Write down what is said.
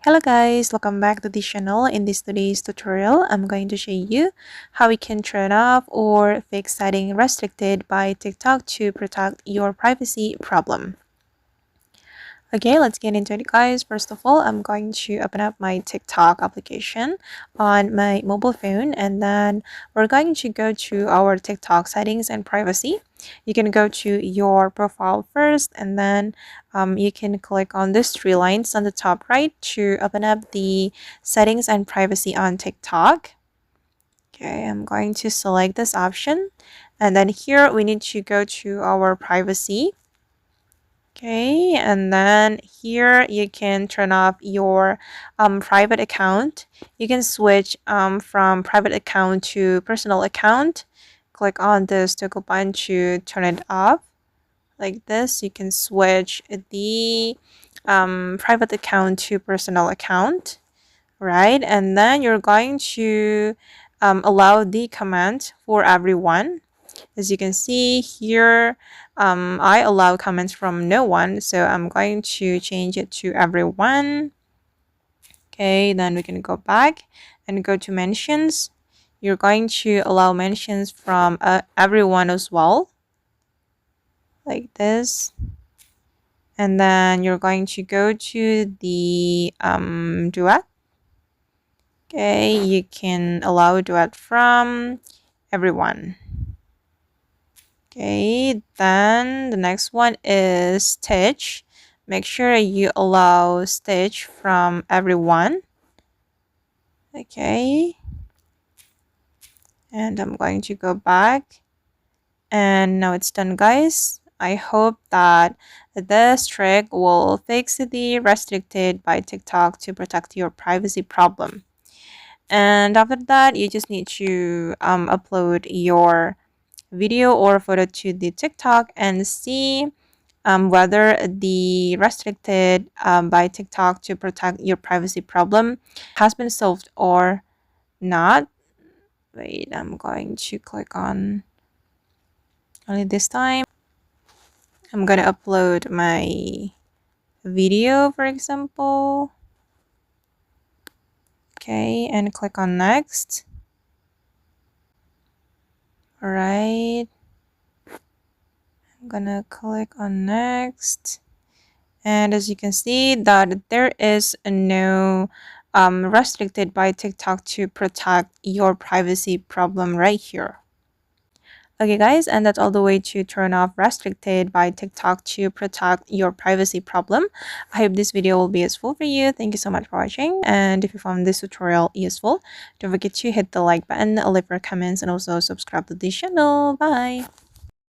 Hello guys, welcome back to this channel. In this today's tutorial, I'm going to show you how we can turn off or fix setting restricted by TikTok to protect your privacy problem. Okay, let's get into it guys. First of all, I'm going to open up my TikTok application on my mobile phone, and then we're going to go to our TikTok settings and privacy. You can go to your profile first, and then you can click on these three lines on the top right to open up the settings and privacy on TikTok. Okay, I'm going to select this option, and then here we need to go to our privacy. Okay, and then here you can turn off your private account. You can switch from private account to personal account. Click on this toggle button to turn it off. Like this, you can switch the private account to personal account, right? And then you're going to allow the comment for everyone. As you can see here, I allow comments from no one, so I'm going to change it to everyone. Okay, then we can go back and go to mentions. You're going to allow mentions from everyone as well, like this. And then you're going to go to the duet. Okay, you can allow duet from everyone. Okay, then the next one is Stitch. Make sure you allow Stitch from everyone. Okay, and I'm going to go back, and now it's done guys. I hope that this trick will fix the restricted by TikTok to protect your privacy problem. And after that, you just need to upload your video or photo to the TikTok and see whether the restricted by TikTok to protect your privacy problem has been solved or not. Wait, I'm going to click on only this time. I'm going to upload my video, for example. Okay, and click on next. All right. I'm gonna click on next, and as you can see that there is no restricted by TikTok to protect your privacy problem right here. Okay guys, and that's all the way to turn off restricted by TikTok to protect your privacy problem. I hope this video will be useful for you. Thank you so much for watching, and if you found this tutorial useful, don't forget to hit the like button, leave your comments, and also subscribe to this channel. Bye.